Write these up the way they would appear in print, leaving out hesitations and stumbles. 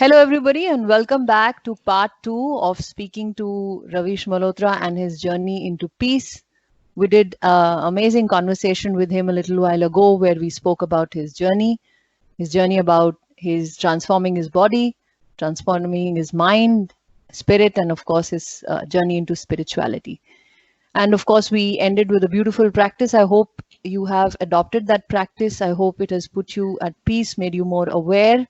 Hello, everybody, and welcome back to part two of speaking to Ravish Malhotra and his journey into peace. We did an amazing conversation with him a little while ago where we spoke about his journey about his transforming his body, transforming his mind, spirit, and of course, his journey into spirituality. And of course, we ended with a beautiful practice. I hope you have adopted that practice. I hope it has put you at peace, made you more aware.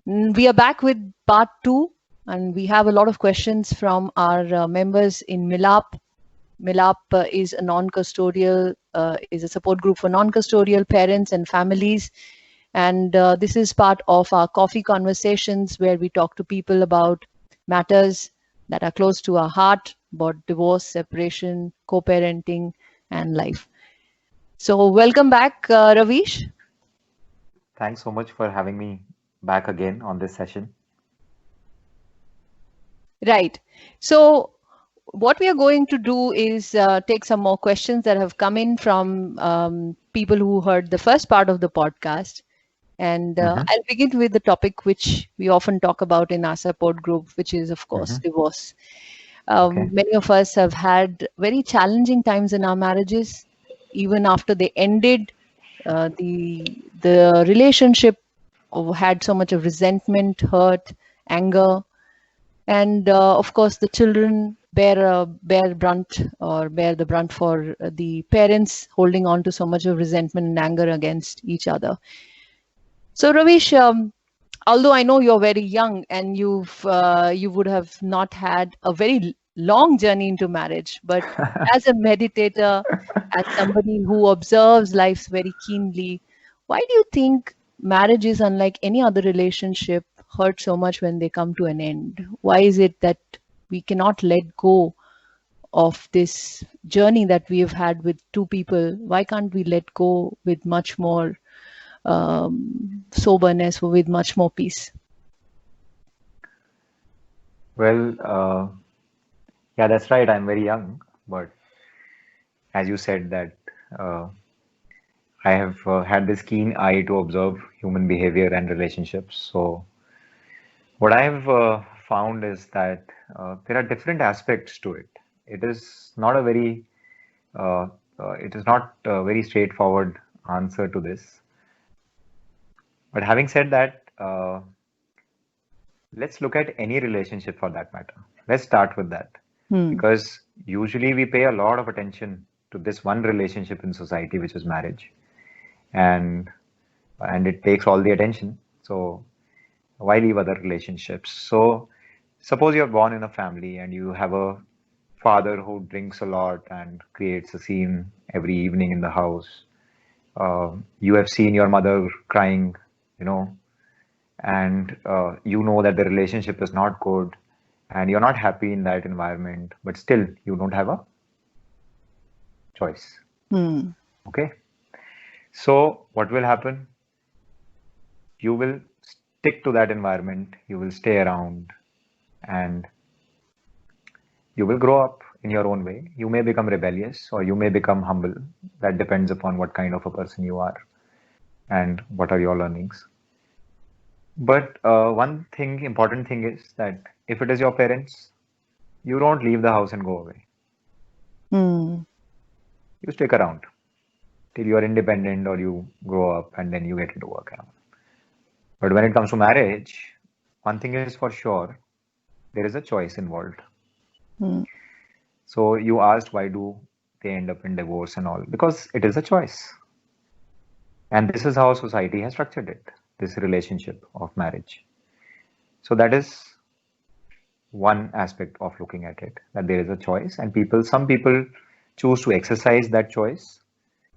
We are back with part two, and we have a lot of questions from our members in Milap. Milap is a non-custodial, is a support group for non-custodial parents and families. And this is part of our coffee conversations where we talk to people about matters that are close to our heart, about divorce, separation, co-parenting, and life. So welcome back, Ravish. Thanks so much for having me back again on this session. Right. So what we are going to do is take some more questions that have come in from people who heard the first part of the podcast. And hmm I'll begin with the topic which we often talk about in our support group, which is, of course, hmm divorce. Okay. Many of us have had very challenging times in our marriages, even after they ended. The relationship had so much of resentment, hurt, anger, and of course the children bear the brunt for the parents holding on to so much of resentment and anger against each other. So Ravish, although I know you're very young and you would have not had a very long journey into marriage, but as a meditator, as somebody who observes life very keenly, why do you think marriage is unlike any other relationship, hurt so much when they come to an end? Why is it that we cannot let go of this journey that we have had with two people? Why can't we let go with much more soberness, with much more peace? Well, yeah, that's right. I'm very young, but as you said that uh, I have had this keen eye to observe human behavior and relationships. So what I have found is that there are different aspects to it. It is not a very uh, it is not a very straightforward answer to this. But having said that, let's look at any relationship for that matter. Let's start with that. Hmm. Because usually we pay a lot of attention to this one relationship in society, which is marriage, and it takes all the attention. So why leave other relationships? So suppose you're born in a family and you have a father who drinks a lot and creates a scene every evening in the house. You have seen your mother crying, you know, and you know that the relationship is not good and you're not happy in that environment, but still you don't have a choice. Hmm. Okay. So what will happen? You will stick to that environment, you will stay around, and you will grow up in your own way. You may become rebellious or you may become humble. That depends upon what kind of a person you are and what are your learnings. But one thing, important thing is that if it is your parents, you don't leave the house and go away. Hmm. You stick around till you are independent or you grow up and then you get into work. But when it comes to marriage, one thing is for sure, there is a choice involved. Hmm. So you asked why do they end up in divorce and all? Because it is a choice. And this is how society has structured it, this relationship of marriage. So that is one aspect of looking at it, that there is a choice and some people choose to exercise that choice.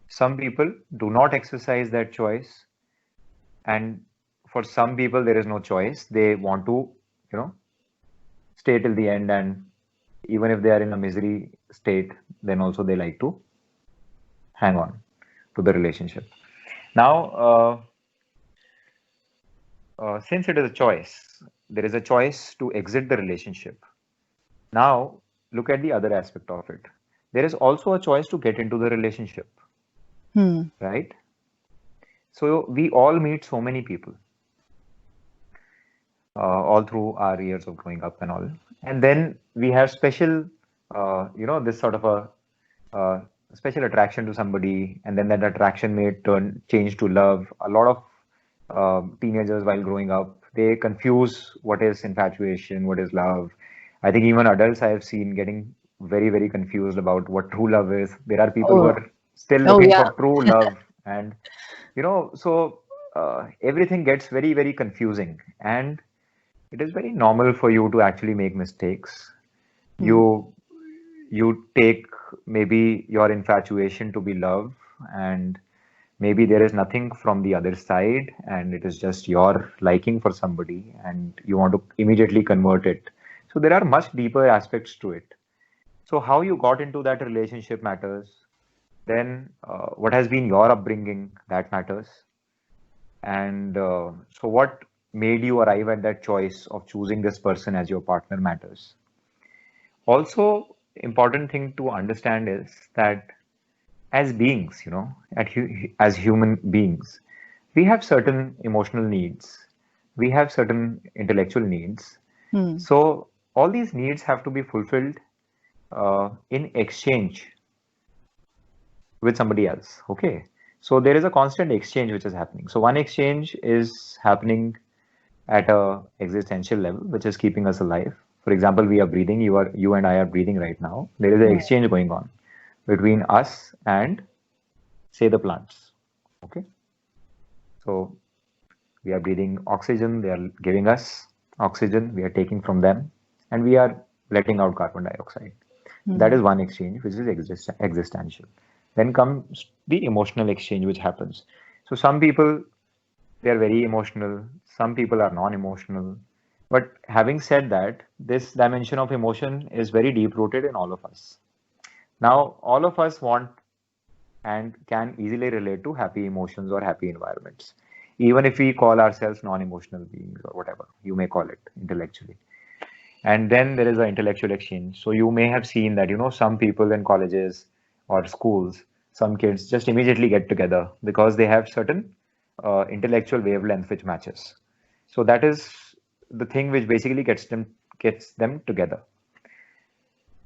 Some people do not exercise that choice. And for some people, there is no choice. They want to, you know, stay till the end. And even if they are in a misery state, then also they like to hang on to the relationship. Now, since it is a choice, there is a choice to exit the relationship. Now, look at the other aspect of it. There is also a choice to get into the relationship, Hmm. right? So we all meet so many people. all through our years of growing up and all. And then we have special, this sort of a special attraction to somebody, and then that attraction may change to love. A lot of teenagers while growing up, they confuse what is infatuation, what is love. I think even adults I have seen getting very, very confused about what true love is. There are people who Oh, are still oh looking yeah. for true love, and so everything gets very, very confusing, and it is very normal for you to actually make mistakes. Hmm. You take maybe your infatuation to be love, and maybe there is nothing from the other side, and it is just your liking for somebody, and you want to immediately convert it. So there are much deeper aspects to it. So how you got into that relationship matters. Then what has been your upbringing, that matters. And so what made you arrive at that choice of choosing this person as your partner matters. Also, important thing to understand is that as beings, as human beings, we have certain emotional needs, we have certain intellectual needs. Hmm. So all these needs have to be fulfilled in exchange with somebody else. Okay. So there is a constant exchange which is happening. So one exchange is happening at a existential level, which is keeping us alive. For example, we are breathing. You and I are breathing right now. There is an Hmm. exchange going on between us and, say, the plants. Okay. So we are breathing oxygen. They are giving us oxygen. We are taking from them, and we are letting out carbon dioxide. That Hmm. is one exchange, which is existential. Then comes the emotional exchange, which happens. So some people, they are very emotional. Some people are non-emotional. But having said that, this dimension of emotion is very deep rooted in all of us. Now, all of us want and can easily relate to happy emotions or happy environments, even if we call ourselves non-emotional beings or whatever you may call it intellectually. And then there is an intellectual exchange. So you may have seen that, some people in colleges or schools, some kids just immediately get together because they have certain intellectual wavelength which matches. So that is the thing which basically gets them together.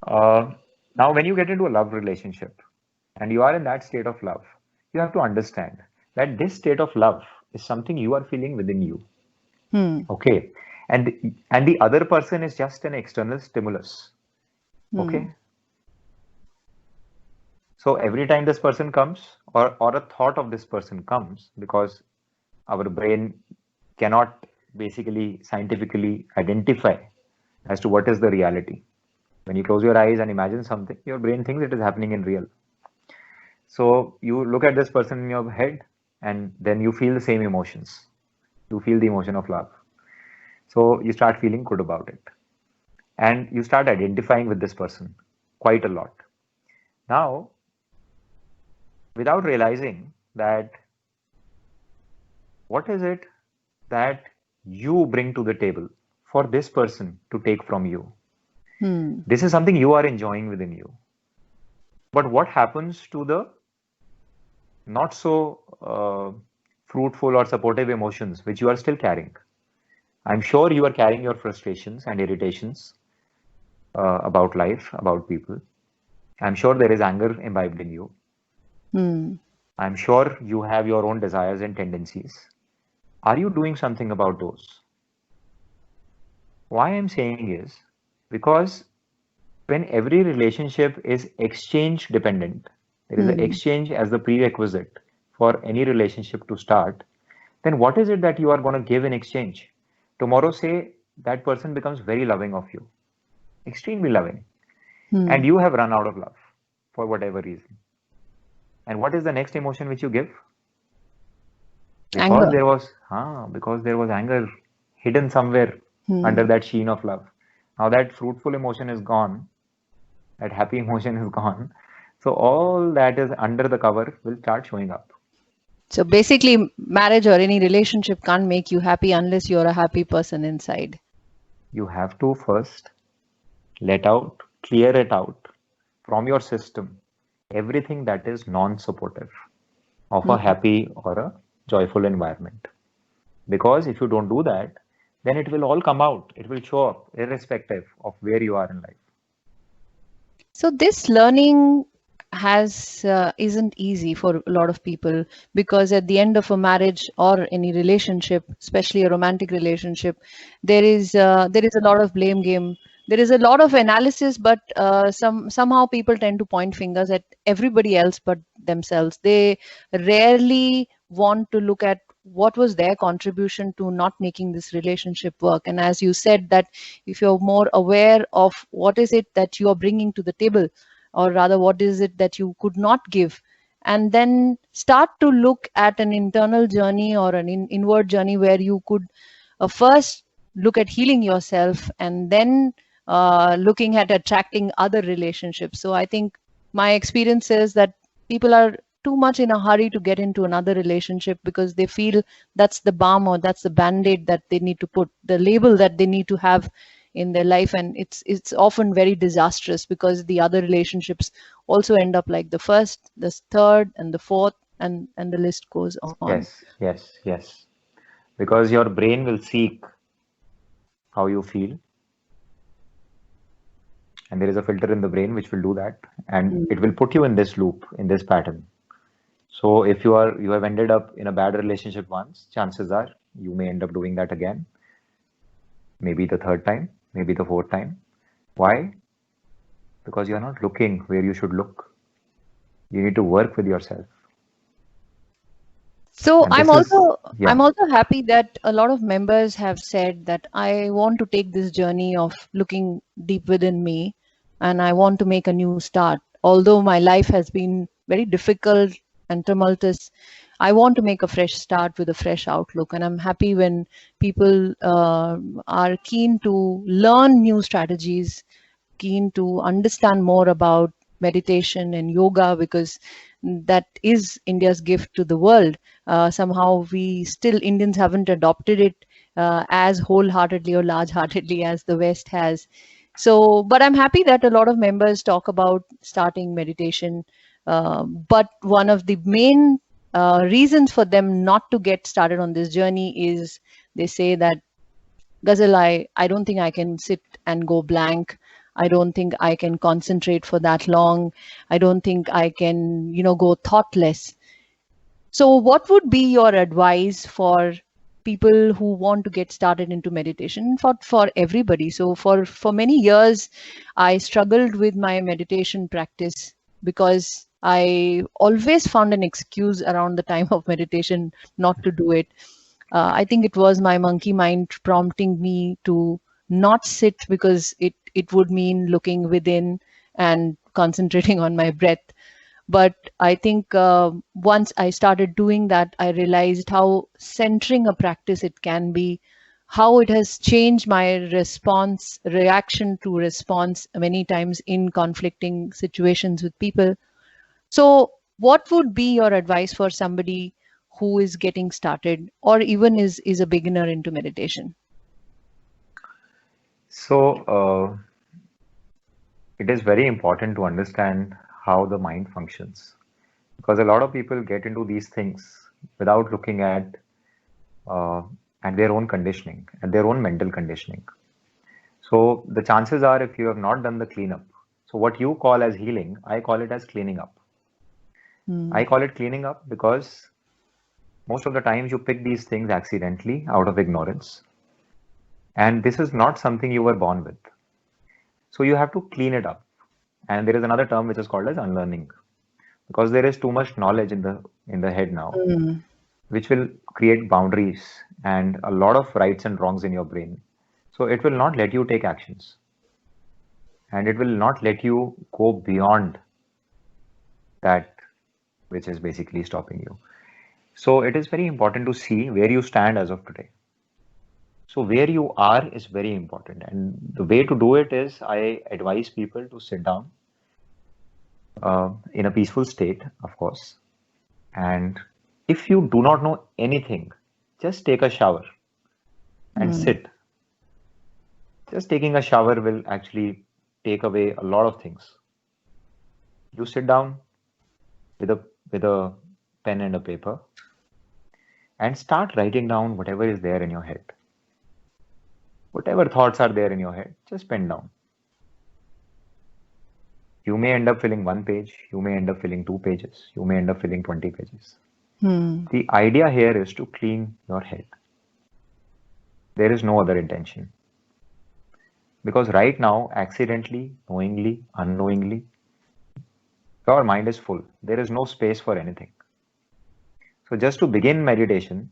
Uh, Now, when you get into a love relationship and you are in that state of love, you have to understand that this state of love is something you are feeling within you. Hmm. Okay. And the other person is just an external stimulus. Hmm. Okay. So every time this person comes, or a thought of this person comes, because our brain cannot basically scientifically identify as to what is the reality. When you close your eyes and imagine something, your brain thinks it is happening in real. So you look at this person in your head, and then you feel the same emotions. You feel the emotion of love. So you start feeling good about it. And you start identifying with this person quite a lot. Now, without realizing that what is it that you bring to the table for this person to take from you? Hmm. This is something you are enjoying within you. But what happens to the not so fruitful or supportive emotions which you are still carrying? I'm sure you are carrying your frustrations and irritations about life, about people. I'm sure there is anger imbibed in you. Hmm. I'm sure you have your own desires and tendencies. Are you doing something about those? Why I'm saying is because when every relationship is exchange dependent, there is an Hmm. exchange as the prerequisite for any relationship to start, then what is it that you are going to give in exchange? Tomorrow, say that person becomes very loving of you, extremely loving, Hmm. and you have run out of love for whatever reason. And what is the next emotion which you give? Anger. Because there was anger hidden somewhere under Hmm. that sheen of love. Now that fruitful emotion is gone, that happy emotion is gone. So all that is under the cover will start showing up. So basically, marriage or any relationship can't make you happy unless you're a happy person inside. You have to first clear it out from your system, everything that is non-supportive of Hmm. a happy or a joyful environment. Because if you don't do that, then it will all come out. It will show up irrespective of where you are in life. So this learning has isn't easy for a lot of people, because at the end of a marriage or any relationship, especially a romantic relationship, there is a lot of blame game. There is a lot of analysis, but somehow people tend to point fingers at everybody else but themselves. They rarely want to look at what was their contribution to not making this relationship work. And as you said, that if you're more aware of what is it that you are bringing to the table, or rather what is it that you could not give, and then start to look at an internal journey or an inward journey where you could first look at healing yourself, and then looking at attracting other relationships. So I think my experience is that people are too much in a hurry to get into another relationship because they feel that's the balm, or that's the band-aid that they need to put, the label that they need to have in their life. And it's often very disastrous, because the other relationships also end up like the first, the third, and the fourth, and the list goes on. Yes. Because your brain will seek how you feel, and there is a filter in the brain which will do that, and it will put you in this loop, in this pattern. So if you have ended up in a bad relationship once, chances are you may end up doing that again, maybe the third time, maybe the fourth time. Why? Because you are not looking where you should look. You need to work with yourself. So And I'm this is- also yeah. I'm also happy that a lot of members have said that I want to take this journey of looking deep within me, and I want to make a new start. Although my life has been very difficult and tumultuous, I want to make a fresh start with a fresh outlook. And I'm happy when people are keen to learn new strategies, keen to understand more about meditation and yoga, because that is India's gift to the world. Somehow Indians haven't adopted it as wholeheartedly or large-heartedly as the West has. So, but I'm happy that a lot of members talk about starting meditation. But one of the main reasons for them not to get started on this journey is they say that, Ghazal, I don't think I can sit and go blank. I don't think I can concentrate for that long. I don't think I can, go thoughtless. So what would be your advice for people who want to get started into meditation, for everybody? So for many years, I struggled with my meditation practice because I always found an excuse around the time of meditation not to do it. I think it was my monkey mind prompting me to not sit, because it would mean looking within and concentrating on my breath. But I think once I started doing that, I realized how centering a practice it can be, how it has changed my reaction to response many times in conflicting situations with people. So, what would be your advice for somebody who is getting started, or even is a beginner into meditation? So it is very important to understand how the mind functions, because a lot of people get into these things without looking uh, at their own conditioning, at their own mental conditioning. So the chances are, if you have not done the cleanup, so what you call as healing, I call it as cleaning up. I call it cleaning up because most of the times you pick these things accidentally out of ignorance. And this is not something you were born with. So you have to clean it up. And there is another term which is called as unlearning, because there is too much knowledge in the head now, which will create boundaries and a lot of rights and wrongs in your brain. So it will not let you take actions, and it will not let you go beyond that which is basically stopping you. So it is very important to see where you stand as of today. So where you are is very important, and the way to do it is I advise people to sit down in a peaceful state, of course. And if you do not know anything, just take a shower and sit. Just taking a shower will actually take away a lot of things. You sit down with a pen and a paper and start writing down whatever is there in your head. Whatever thoughts are there in your head, just pen down. You may end up filling one page, you may end up filling 2 pages, you may end up filling 20 pages. The idea here is to clean your head. There is no other intention. Because right now, accidentally, knowingly, unknowingly, your mind is full. There is no space for anything. So just to begin meditation,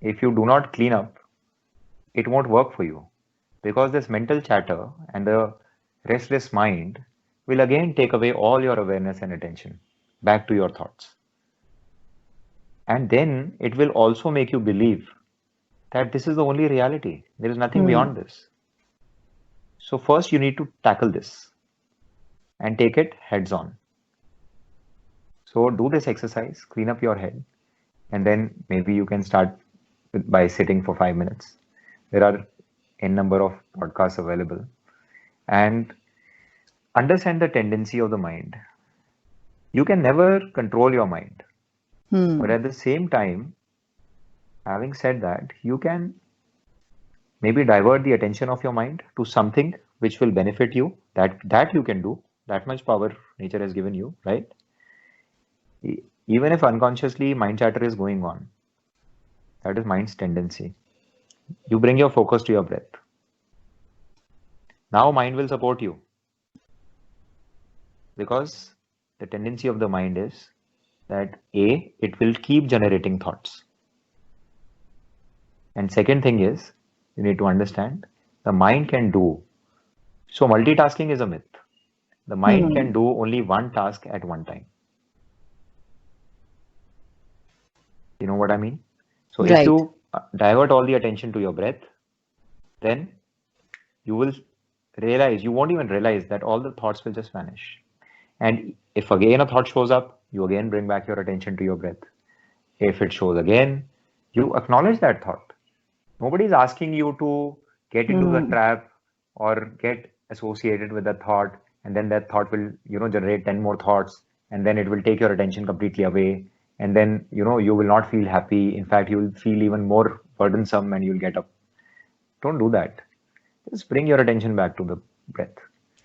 if you do not clean up, it won't work for you. Because this mental chatter and the restless mind will again take away all your awareness and attention back to your thoughts. And then it will also make you believe that this is the only reality. There is nothing beyond this. So first you need to tackle this and take it heads on. So do this exercise, clean up your head, and then maybe you can start by sitting for 5 minutes. There are n number of podcasts available. And understand the tendency of the mind. You can never control your mind. But at the same time, having said that, you can maybe divert the attention of your mind to something which will benefit you. That you can do. That much power nature has given you, right? Even if unconsciously mind chatter is going on, that is mind's tendency. You bring your focus to your breath. Now mind will support you. Because the tendency of the mind is that A, it will keep generating thoughts. And second thing is, you need to understand, the mind can do. So multitasking is a myth. The mind can do only one task at one time. You know what I mean? So if you divert all the attention to your breath, then you will realize, you won't even realize that all the thoughts will just vanish. And if again a thought shows up, you again bring back your attention to your breath. If it shows again, you acknowledge that thought. Nobody is asking you to get into the trap or get associated with that thought, and then that thought will, generate 10 more thoughts, and then it will take your attention completely away. And then, you will not feel happy. In fact, you will feel even more burdensome and you'll get up. Don't do that. Just bring your attention back to the breath.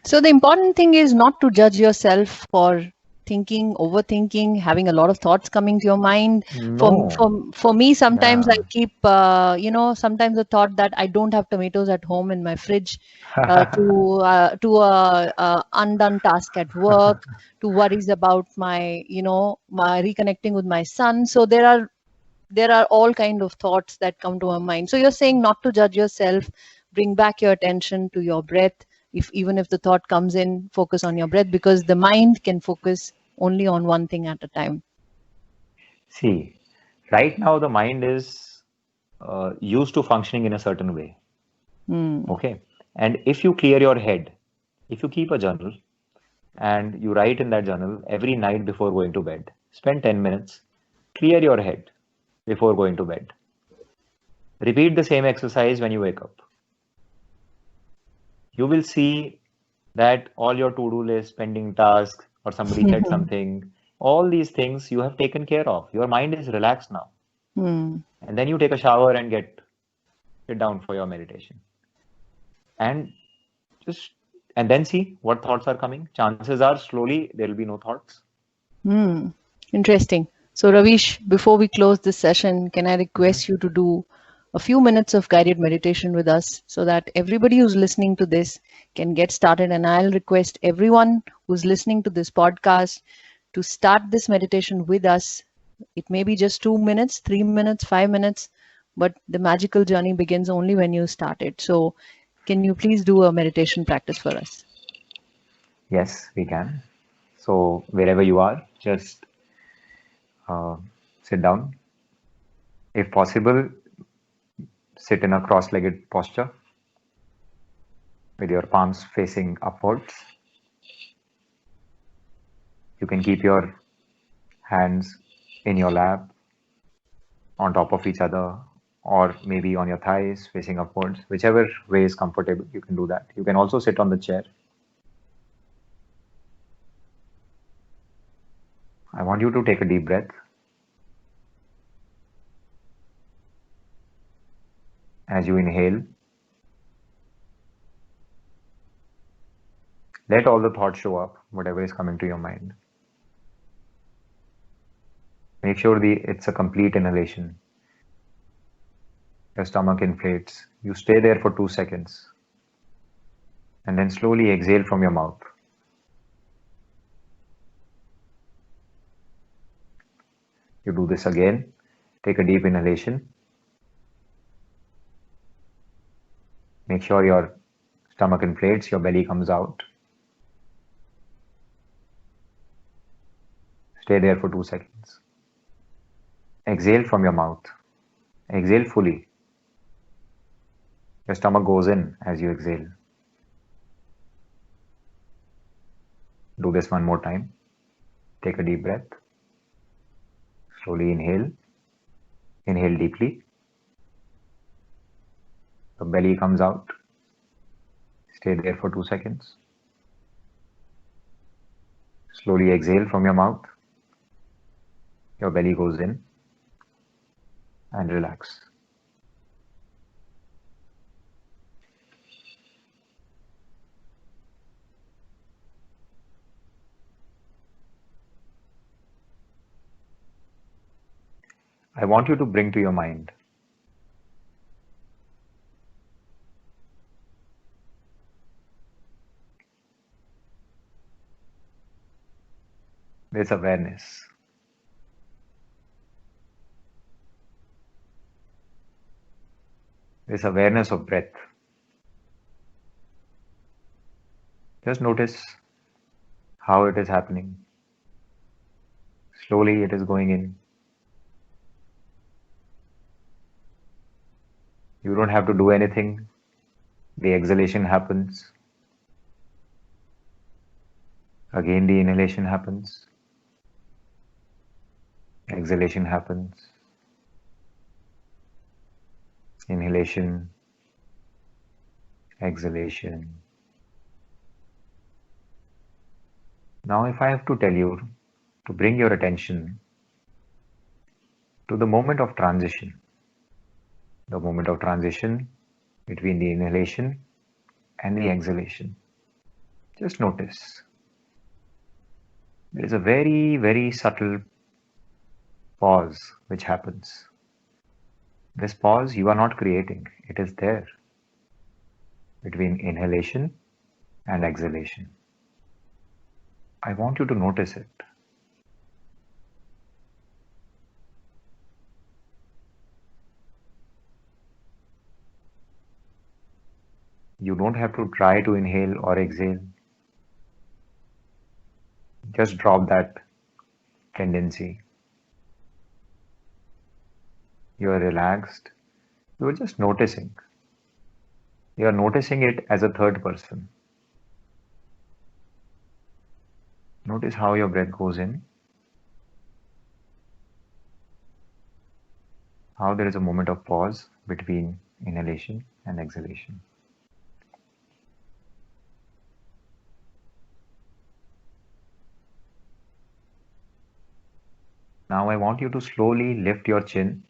So the important thing is not to judge yourself for thinking, overthinking, having a lot of thoughts coming to your mind. No. For me, sometimes I keep, sometimes the thought that I don't have tomatoes at home in my fridge, to a undone task at work, to worries about my reconnecting with my son. So there are all kind of thoughts that come to our mind. So you're saying not to judge yourself, bring back your attention to your breath. Even if the thought comes in, focus on your breath, because the mind can focus only on one thing at a time. See, right now the mind is used to functioning in a certain way. Okay. And if you clear your head, if you keep a journal and you write in that journal every night before going to bed, spend 10 minutes, clear your head before going to bed. Repeat the same exercise when you wake up. You will see that all your to-do list, pending tasks, or somebody said something, all these things you have taken care of. Your mind is relaxed now. And then you take a shower and sit down for your meditation. And then see what thoughts are coming. Chances are slowly there will be no thoughts. Interesting. So Ravish, before we close this session, can I request you to do a few minutes of guided meditation with us so that everybody who's listening to this can get started? And I'll request everyone who's listening to this podcast to start this meditation with us. It may be just 2 minutes, 3 minutes, 5 minutes, but the magical journey begins only when you start it. So can you please do a meditation practice for us? Yes, we can. So wherever you are, just sit down. If possible, sit in a cross-legged posture with your palms facing upwards. You can keep your hands in your lap on top of each other, or maybe on your thighs facing upwards. Whichever way is comfortable, you can do that. You can also sit on the chair. I want you to take a deep breath. As you inhale, Let all the thoughts show up, whatever is coming to your mind. Make sure it's a complete inhalation. Your stomach inflates. You stay there for 2 seconds. And then slowly exhale from your mouth. You do this again. Take a deep inhalation. Make sure your stomach inflates, your belly comes out. Stay there for 2 seconds. Exhale from your mouth. Exhale fully. Your stomach goes in as you exhale. Do this one more time. Take a deep breath. Slowly inhale. Inhale deeply. The belly comes out. Stay there for 2 seconds. Slowly exhale from your mouth. Your belly goes in. And relax. I want you to bring to your mind this awareness. This awareness of breath. Just notice how it is happening. Slowly it is going in. You don't have to do anything. The exhalation happens. Again, the inhalation happens. Exhalation happens. Inhalation. Exhalation. Now, if I have to tell you to bring your attention to the moment of transition between the inhalation and the exhalation. Just notice. There is a very, very subtle pause which happens. This pause you are not creating. It is there between inhalation and exhalation. I want you to notice it. You don't have to try to inhale or exhale. Just drop that tendency. You are relaxed. You are just noticing. You are noticing it as a third person. Notice how your breath goes in. How there is a moment of pause between inhalation and exhalation. Now I want you to slowly lift your chin.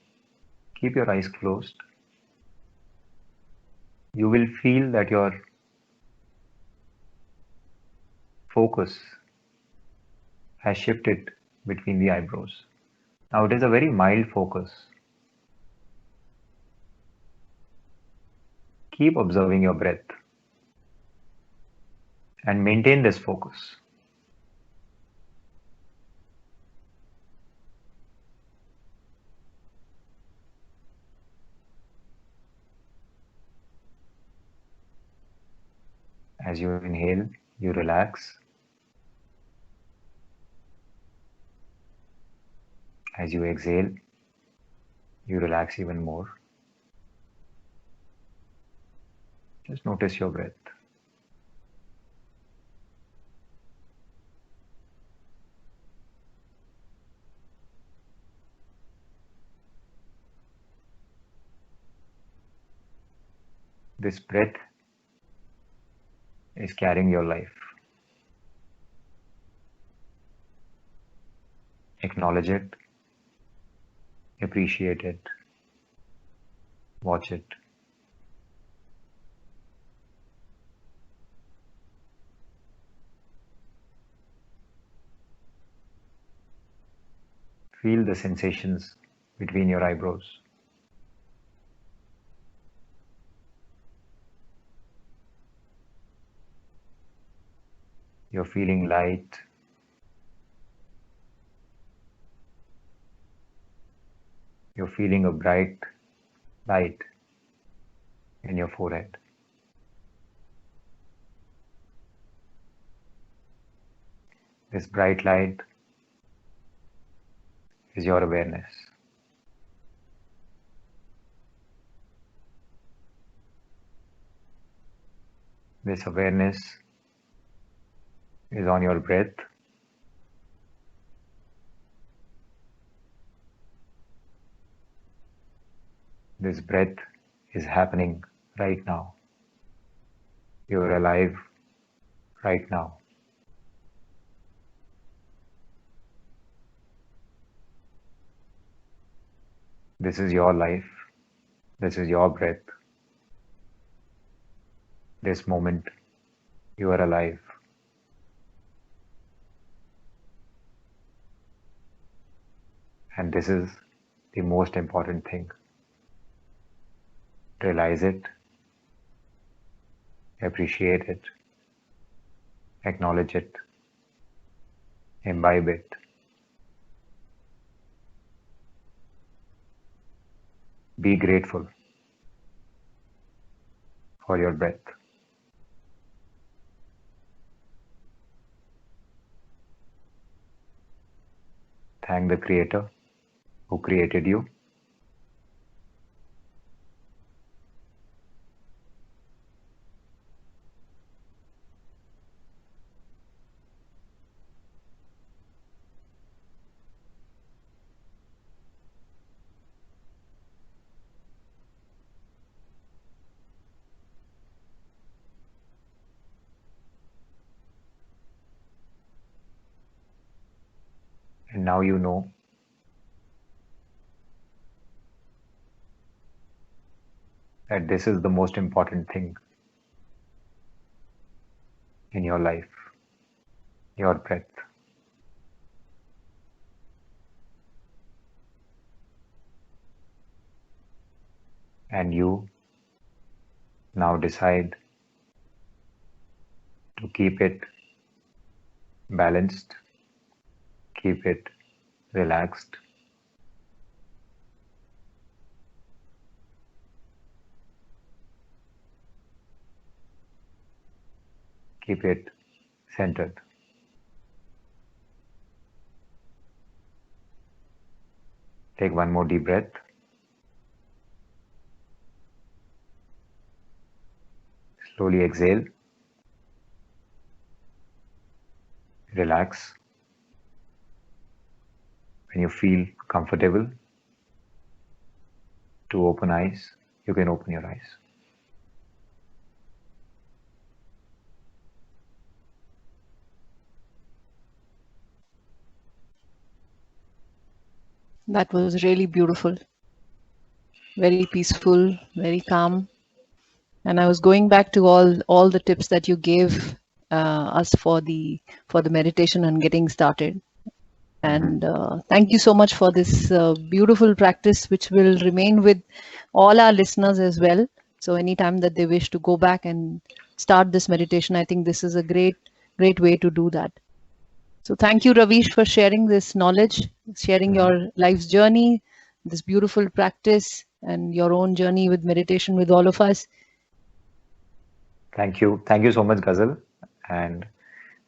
Keep your eyes closed. You will feel that your focus has shifted between the eyebrows. Now it is a very mild focus. Keep observing your breath and maintain this focus. As you inhale, you relax. As you exhale, you relax even more. Just notice your breath. This breath is carrying your life. Acknowledge it, appreciate it, watch it. Feel the sensations between your eyebrows. You're feeling light. You're feeling a bright light in your forehead. This bright light is your awareness. This awareness is on your breath. This breath is happening right now. You're alive right now. This is your life. This is your breath. This moment, you are alive. And this is the most important thing. Realize it, appreciate it, acknowledge it, imbibe it. Be grateful for your breath. Thank the Creator who created you. And now you know that this is the most important thing in your life, your breath. And you now decide to keep it balanced, keep it relaxed, keep it centered. Take one more deep breath. Slowly exhale. Relax. When you feel comfortable to open eyes, you can open your eyes. That was really beautiful, very peaceful, very calm. And I was going back to all the tips that you gave us for the meditation and getting started. And thank you so much for this beautiful practice, which will remain with all our listeners as well. So anytime that they wish to go back and start this meditation, I think this is a great way to do that. So thank you, Ravish, for sharing this knowledge, sharing your life's journey, this beautiful practice, and your own journey with meditation with all of us. Thank you. Thank you so much, Ghazal. And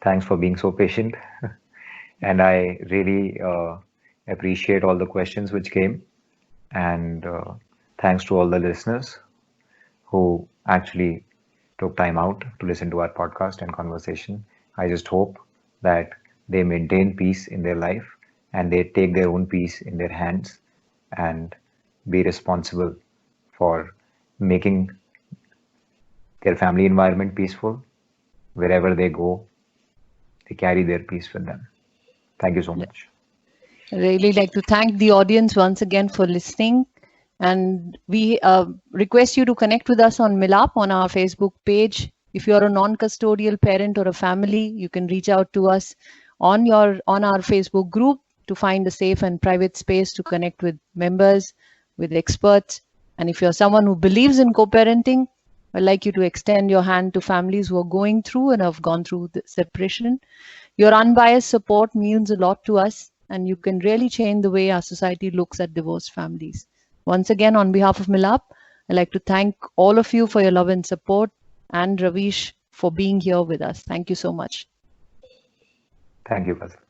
thanks for being so patient. And I really appreciate all the questions which came. And thanks to all the listeners who actually took time out to listen to our podcast and conversation. I just hope that they maintain peace in their life and they take their own peace in their hands and be responsible for making their family environment peaceful. Wherever they go, they carry their peace with them. Thank you so much. I really like to thank the audience once again for listening. And we request you to connect with us on Milap on our Facebook page. If you're a non-custodial parent or a family, you can reach out to us on our Facebook group. to find a safe and private space to connect with members, with experts. And if you're someone who believes in co-parenting, I'd like you to extend your hand to families who are going through and have gone through the separation. Your unbiased support means a lot to us, and you can really change the way our society looks at divorced families. Once again, on behalf of Milap, I'd like to thank all of you for your love and support, and Ravish for being here with us. Thank you so much. Thank you, Fazil.